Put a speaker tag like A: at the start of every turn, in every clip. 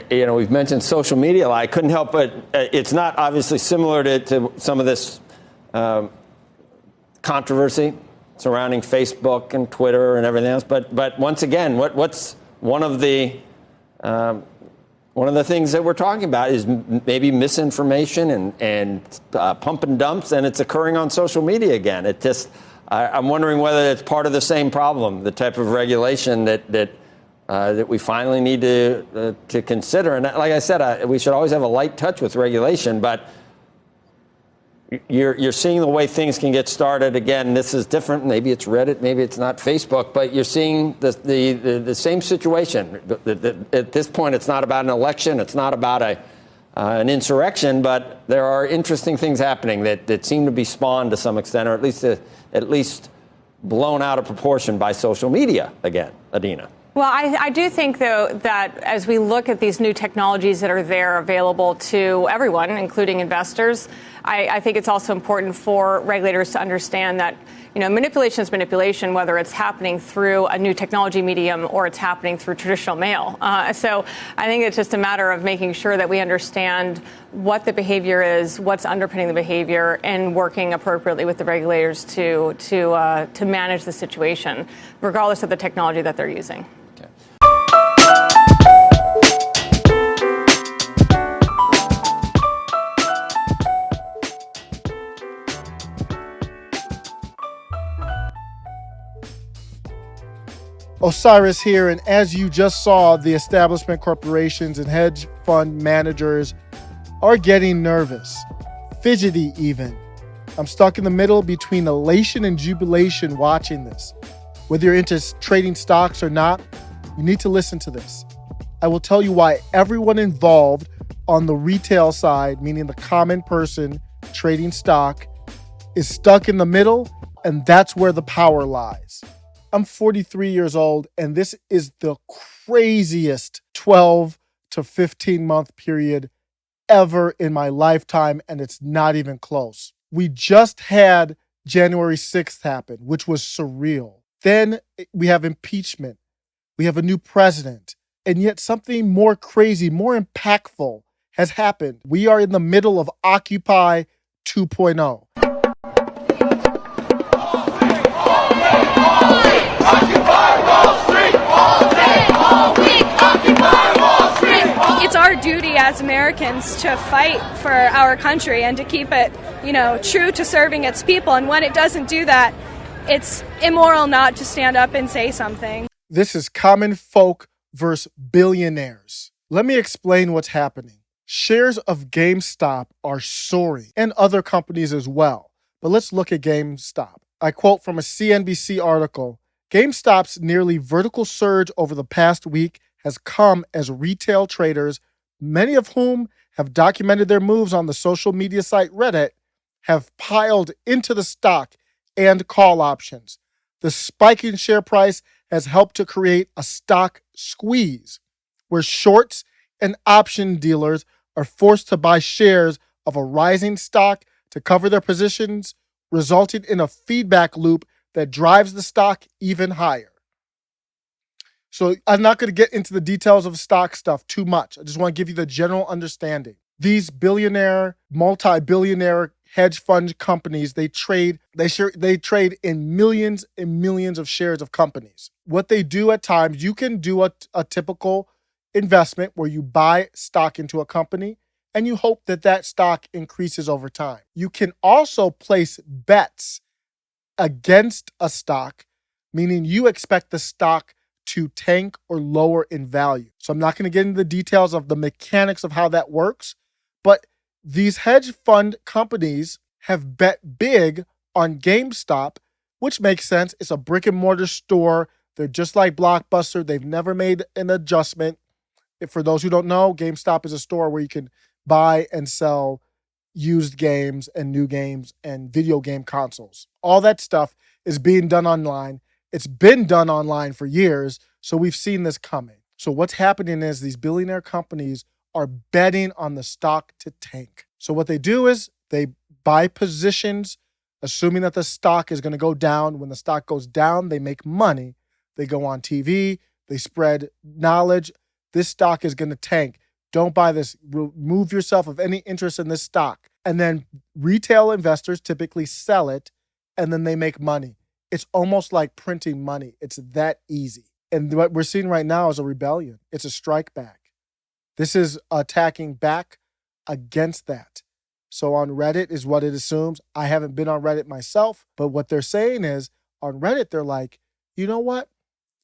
A: We've mentioned social media. I couldn't help but, it's not obviously similar to some of this controversy surrounding Facebook and Twitter and everything else. But once again, what's one of the things that we're talking about is maybe misinformation and pump and dumps, and it's occurring on social media again. I'm wondering whether it's part of the same problem, the type of regulation that we finally need to consider. And like I said, we should always have a light touch with regulation, but you're seeing the way things can get started. Again, this is different. Maybe it's Reddit, maybe it's not Facebook, but you're seeing the same situation. At this point, it's not about an election. It's not about an insurrection, but there are interesting things happening that seem to be spawned to some extent, or at least blown out of proportion by social media again. Adina.
B: Well, I do think, though, that as we look at these new technologies that are there available to everyone, including investors, I think it's also important for regulators to understand that, manipulation is manipulation, whether it's happening through a new technology medium or it's happening through traditional mail. So I think it's just a matter of making sure that we understand what the behavior is, what's underpinning the behavior, and working appropriately with the regulators to manage the situation, regardless of the technology that they're using.
C: Osiris here, and as you just saw, the establishment corporations and hedge fund managers are getting nervous, fidgety even. I'm stuck in the middle between elation and jubilation watching this. Whether you're into trading stocks or not, you need to listen to this. I will tell you why everyone involved on the retail side, meaning the common person trading stock, is stuck in the middle, and that's where the power lies. I'm 43 years old, and this is the craziest 12 to 15 month period ever in my lifetime, and it's not even close. We just had January 6th happen, which was surreal. Then we have impeachment. We have a new president, and yet something more crazy, more impactful has happened. We are in the middle of Occupy 2.0.
D: It's our duty as Americans to fight for our country and to keep it, true to serving its people. And when it doesn't do that, it's immoral not to stand up and say something.
C: This is common folk versus billionaires. Let me explain what's happening. Shares of GameStop are soaring, and other companies as well. But let's look at GameStop. I quote from a CNBC article, GameStop's nearly vertical surge over the past week has come as retail traders, many of whom have documented their moves on the social media site Reddit, have piled into the stock and call options. The spike in share price has helped to create a stock squeeze, where shorts and option dealers are forced to buy shares of a rising stock to cover their positions, resulting in a feedback loop that drives the stock even higher. So I'm not going to get into the details of stock stuff too much. I just want to give you the general understanding. These billionaire, multi-billionaire hedge fund companies, they trade in millions and millions of shares of companies. What they do at times, you can do a typical investment where you buy stock into a company and you hope that that stock increases over time. You can also place bets against a stock, meaning you expect the stock to tank or lower in value. So I'm not going to get into the details of the mechanics of how that works, but these hedge fund companies have bet big on GameStop, which makes sense. It's a brick and mortar store. They're just like Blockbuster. They've never made an adjustment. For those who don't know, GameStop is a store where you can buy and sell used games and new games and video game consoles. All that stuff is being done online. It's been done online for years, so we've seen this coming. So what's happening is these billionaire companies are betting on the stock to tank. So what they do is they buy positions, assuming that the stock is going to go down. When the stock goes down, they make money. They go on TV, They spread knowledge. This stock is going to tank. Don't buy this. Remove yourself of any interest in this stock. And then retail investors typically sell it, and then they make money. It's almost like printing money. It's that easy. And what we're seeing right now is a rebellion. It's a strike back. This is attacking back against that. So on Reddit is what it assumes. I haven't been on Reddit myself, but what they're saying is on Reddit, they're like, you know what?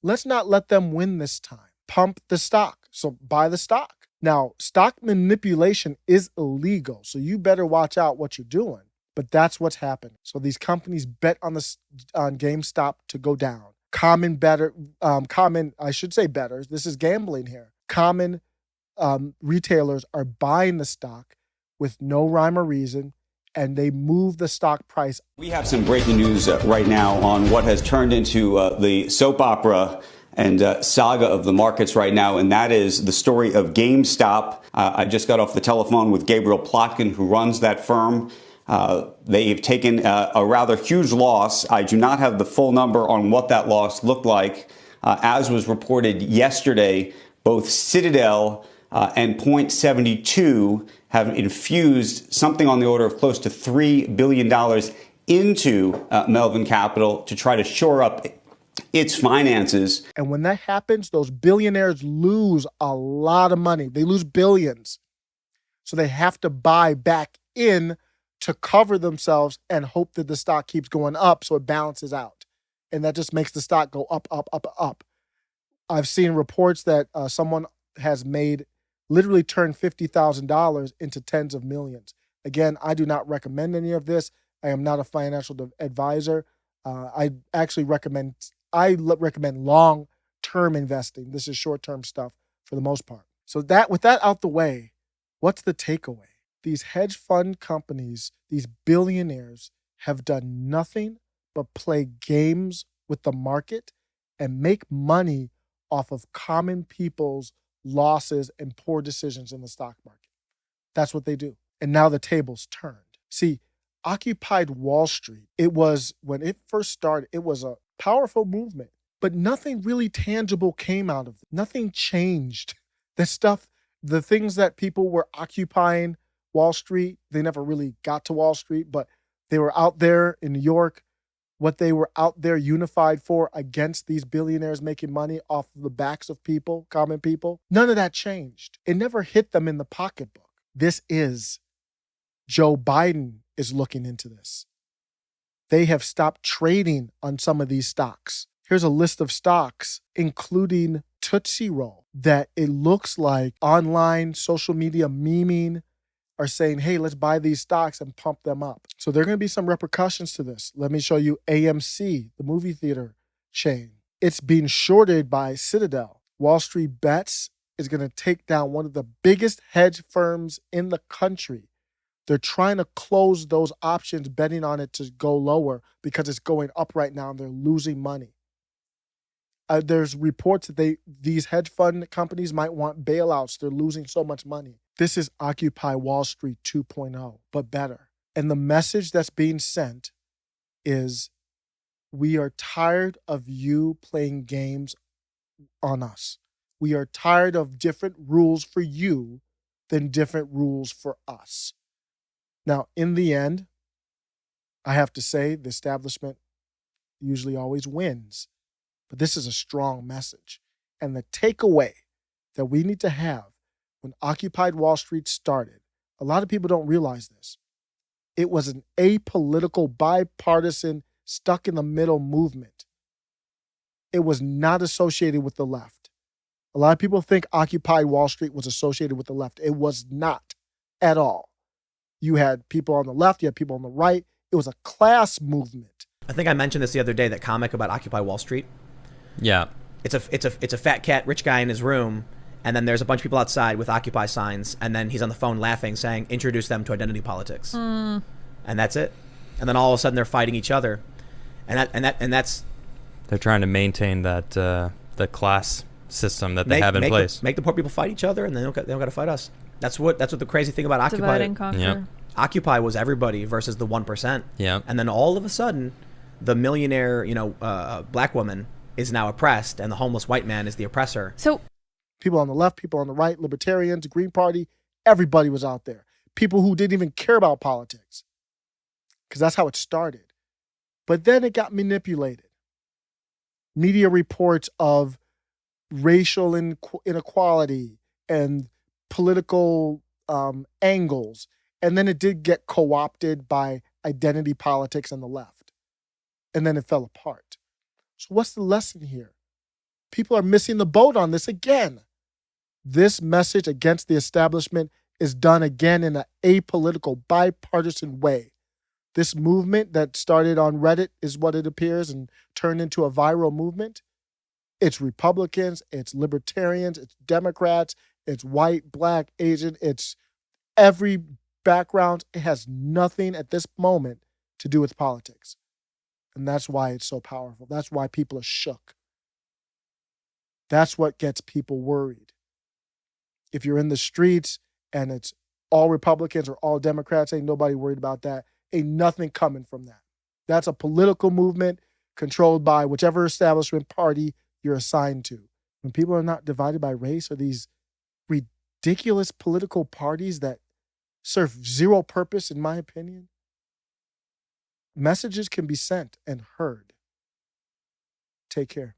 C: Let's not let them win this time. Pump the stock. So buy the stock. Now, stock manipulation is illegal, so you better watch out what you're doing. But that's what's happening. So these companies bet on GameStop to go down. Bettors, this is gambling here. Common retailers are buying the stock with no rhyme or reason, and they move the stock price.
E: We have some breaking news right now on what has turned into the soap opera and saga of the markets right now, and that is the story of GameStop. I just got off the telephone with Gabriel Plotkin, who runs that firm. They've taken a rather huge loss. I do not have the full number on what that loss looked like. As was reported yesterday, both Citadel and Point72 have infused something on the order of close to $3 billion into Melvin Capital to try to shore up its finances.
C: And when that happens, those billionaires lose a lot of money. They lose billions. So they have to buy back in to cover themselves and hope that the stock keeps going up so it balances out. And that just makes the stock go up, up, up, up. I've seen reports that someone has literally turned $50,000 into tens of millions. Again, I do not recommend any of this. I am not a financial advisor. I recommend long-term investing. This is short-term stuff for the most part. So with that out the way, what's the takeaway? These hedge fund companies, these billionaires have done nothing but play games with the market and make money off of common people's losses and poor decisions in the stock market. That's what they do. And now the tables turned. See, Occupy Wall Street, when it first started, it was a powerful movement, but nothing really tangible came out of it. Nothing changed. The things that people were occupying Wall Street, they never really got to Wall Street, but they were out there in New York. What they were out there unified for against these billionaires making money off of the backs of people, common people, none of that changed. It never hit them in the pocketbook. Joe Biden is looking into this. They have stopped trading on some of these stocks. Here's a list of stocks, including Tootsie Roll, that it looks like online social media memeing are saying, hey, let's buy these stocks and pump them up. So there are going to be some repercussions to this. Let me show you AMC, the movie theater chain. It's being shorted by Citadel. Wall Street Bets is going to take down one of the biggest hedge firms in the country. They're trying to close those options, betting on it to go lower because it's going up right now and they're losing money. There's reports that these hedge fund companies might want bailouts. They're losing so much money. This is Occupy Wall Street 2.0, but better. And the message that's being sent is, we are tired of you playing games on us. We are tired of different rules for you than different rules for us. Now, in the end, I have to say the establishment usually always wins. But this is a strong message. And the takeaway that we need to have when Occupy Wall Street started, a lot of people don't realize this. It was an apolitical, bipartisan, stuck in the middle movement. It was not associated with the left. A lot of people think Occupy Wall Street was associated with the left. It was not at all. You had people on the left, you had people on the right. It was a class movement.
F: I think I mentioned this the other day, that comic about Occupy Wall Street.
G: Yeah.
F: It's a fat cat, rich guy in his room, and then there's a bunch of people outside with Occupy signs, and then he's on the phone laughing, saying, introduce them to identity politics. And that's it. And then all of a sudden they're fighting each other. And that's
G: they're trying to maintain that the class system that they have in place.
F: Make the poor people fight each other, and they don't got to fight us. That's what the crazy thing about Occupy.
H: Divide and conquer.
G: Yep.
F: Occupy was everybody versus the 1%.
G: Yeah.
F: And then all of a sudden, the millionaire, black woman is now oppressed and the homeless white man is the oppressor.
B: So
C: People on the left, people on the right, libertarians, Green Party, everybody was out there. People who didn't even care about politics, because that's how it started. But then it got manipulated. Media reports of racial inequality and political angles. And then it did get co-opted by identity politics and the left. And then it fell apart. So what's the lesson here? People are missing the boat on this again. This message against the establishment is done again in an apolitical, bipartisan way. This movement that started on Reddit is what it appears and turned into a viral movement. It's Republicans, it's libertarians, it's Democrats, it's white, black, Asian, it's every background. It has nothing at this moment to do with politics. And that's why it's so powerful. That's why people are shook. That's what gets people worried. If you're in the streets and it's all Republicans or all Democrats, ain't nobody worried about that. Ain't nothing coming from that. That's a political movement controlled by whichever establishment party you're assigned to. When people are not divided by race or these ridiculous political parties that serve zero purpose, in my opinion, messages can be sent and heard. Take care.